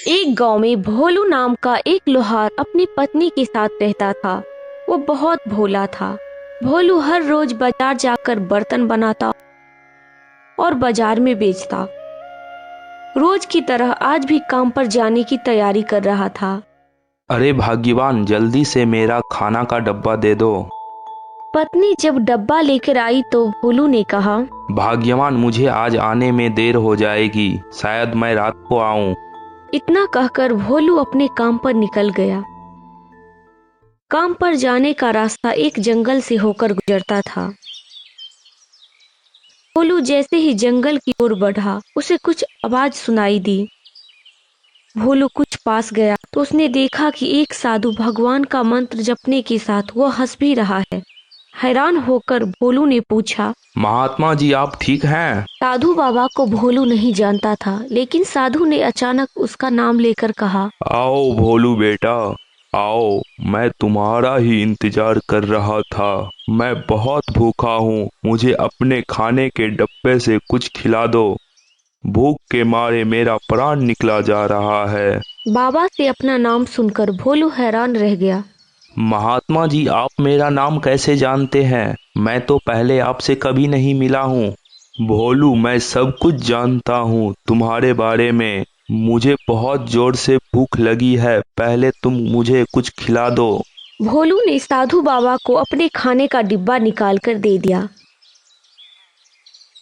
एक गांव में भोलू नाम का एक लोहार अपनी पत्नी के साथ रहता था। वो बहुत भोला था। भोलू हर रोज बाजार जाकर बर्तन बनाता और बाजार में बेचता। रोज की तरह आज भी काम पर जाने की तैयारी कर रहा था। अरे भाग्यवान, जल्दी से मेरा खाना का डब्बा दे दो। पत्नी जब डब्बा लेकर आई तो भोलू ने कहा, भाग्यवान, मुझे आज आने में देर हो जाएगी, शायद मैं रात को आऊं। इतना कहकर भोलू अपने काम पर निकल गया। काम पर जाने का रास्ता एक जंगल से होकर गुजरता था। भोलू जैसे ही जंगल की ओर बढ़ा, उसे कुछ आवाज सुनाई दी। भोलू कुछ पास गया तो उसने देखा कि एक साधु भगवान का मंत्र जपने के साथ वो हंस भी रहा है। हैरान होकर भोलू ने पूछा, महात्मा जी, आप ठीक हैं? साधु बाबा को भोलू नहीं जानता था, लेकिन साधु ने अचानक उसका नाम लेकर कहा, आओ भोलू बेटा, आओ, मैं तुम्हारा ही इंतजार कर रहा था। मैं बहुत भूखा हूँ, मुझे अपने खाने के डब्बे से कुछ खिला दो। भूख के मारे मेरा प्राण निकला जा रहा है। बाबा से अपना नाम सुनकर भोलू हैरान रह गया। महात्मा जी, आप मेरा नाम कैसे जानते हैं? मैं तो पहले आपसे कभी नहीं मिला हूँ। भोलू, मैं सब कुछ जानता हूँ तुम्हारे बारे में। मुझे बहुत जोर से भूख लगी है, पहले तुम मुझे कुछ खिला दो। भोलू ने साधु बाबा को अपने खाने का डिब्बा निकाल कर दे दिया।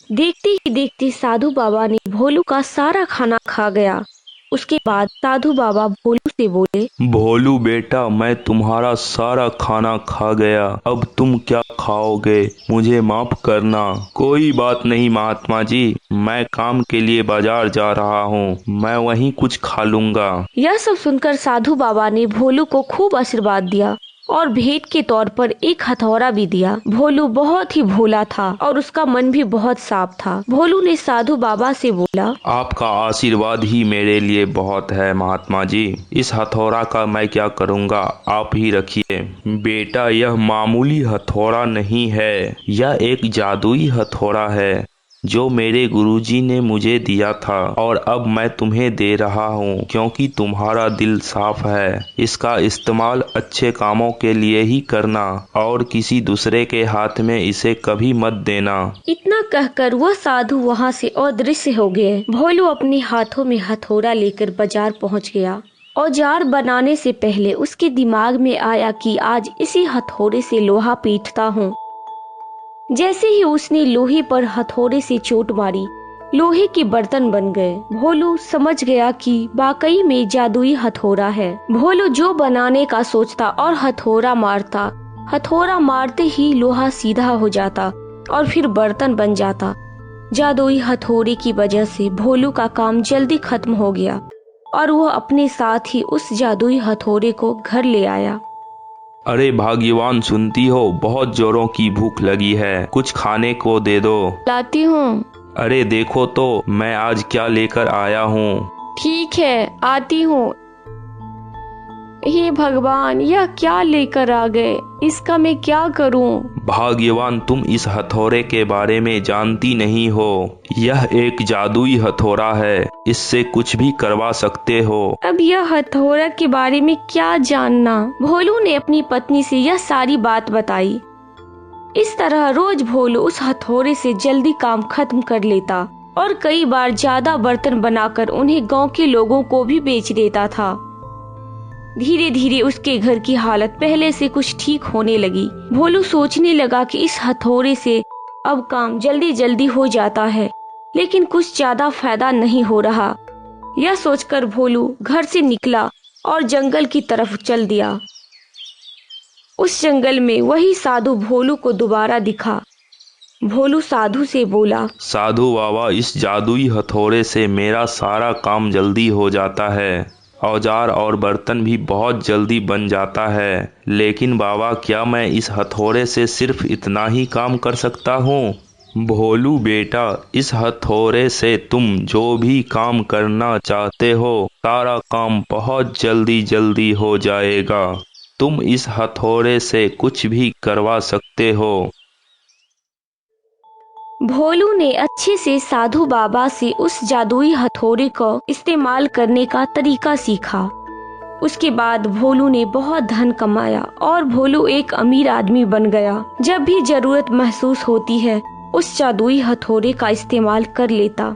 देखते ही देखते साधु बाबा ने भोलू का सारा खाना खा गया। उसके बाद साधु बाबा भोलू से बोले, भोलू बेटा, मैं तुम्हारा सारा खाना खा गया, अब तुम क्या खाओगे? मुझे माफ करना। कोई बात नहीं महात्मा जी, मैं काम के लिए बाजार जा रहा हूँ, मैं वहीं कुछ खा लूंगा। यह सब सुनकर साधु बाबा ने भोलू को खूब आशीर्वाद दिया और भेंट के तौर पर एक हथौड़ा भी दिया। भोलू बहुत ही भोला था और उसका मन भी बहुत साफ था। भोलू ने साधु बाबा से बोला, आपका आशीर्वाद ही मेरे लिए बहुत है महात्मा जी। इस हथौड़ा का मैं क्या करूँगा, आप ही रखिए। बेटा, यह मामूली हथौड़ा नहीं है, यह एक जादुई हथौड़ा है जो मेरे गुरुजी ने मुझे दिया था, और अब मैं तुम्हें दे रहा हूँ क्योंकि तुम्हारा दिल साफ है। इसका इस्तेमाल अच्छे कामों के लिए ही करना और किसी दूसरे के हाथ में इसे कभी मत देना। इतना कहकर वह साधु वहाँ से अदृश्य हो गए। भोलू अपने हाथों में हथौड़ा लेकर बाजार पहुँच गया। औजार बनाने से पहले उसके दिमाग में आया कि आज इसी हथौड़े से लोहा पीटता हूँ। जैसे ही उसने लोहे पर हथौड़े से चोट मारी, लोहे के बर्तन बन गए। भोलू समझ गया कि वाकई में जादुई हथौड़ा है। भोलू जो बनाने का सोचता और हथौड़ा मारते ही लोहा सीधा हो जाता और फिर बर्तन बन जाता। जादुई हथौड़े की वजह से भोलू का काम जल्दी खत्म हो गया और वह अपने साथ ही उस जादुई हथौड़े को घर ले आया। अरे भाग्यवान, सुनती हो? बहुत जोरों की भूख लगी है, कुछ खाने को दे दो। लाती हूँ। अरे देखो तो मैं आज क्या लेकर आया हूँ। ठीक है, आती हूँ। हे भगवान, यह क्या लेकर आ गए? इसका मैं क्या करूं? भाग्यवान, तुम इस हथौड़े के बारे में जानती नहीं हो। यह एक जादुई हथौड़ा है, इससे कुछ भी करवा सकते हो। अब यह हथौड़ा के बारे में क्या जानना? भोलू ने अपनी पत्नी से यह सारी बात बताई। इस तरह रोज भोलू उस हथौड़े से जल्दी काम खत्म कर लेता और कई बार ज्यादा बर्तन बनाकर उन्हें गांव के लोगों को भी बेच देता था। धीरे धीरे उसके घर की हालत पहले से कुछ ठीक होने लगी। भोलू सोचने लगा कि इस हथौड़े से अब काम जल्दी जल्दी हो जाता है, लेकिन कुछ ज्यादा फायदा नहीं हो रहा। यह सोचकर भोलू घर से निकला और जंगल की तरफ चल दिया। उस जंगल में वही साधु भोलू को दोबारा दिखा। भोलू साधु से बोला, साधु बाबा, इस जादुई हथौड़े से मेरा सारा काम जल्दी हो जाता है, औजार और बर्तन भी बहुत जल्दी बन जाता है, लेकिन बाबा, क्या मैं इस हथौड़े से सिर्फ इतना ही काम कर सकता हूँ? भोलू बेटा, इस हथौड़े से तुम जो भी काम करना चाहते हो, सारा काम बहुत जल्दी जल्दी हो जाएगा। तुम इस हथौड़े से कुछ भी करवा सकते हो। भोलू ने अच्छे से साधु बाबा से उस जादुई हथौड़े को इस्तेमाल करने का तरीका सीखा। उसके बाद भोलू ने बहुत धन कमाया और भोलू एक अमीर आदमी बन गया। जब भी जरूरत महसूस होती है उस जादुई हथौड़े का इस्तेमाल कर लेता।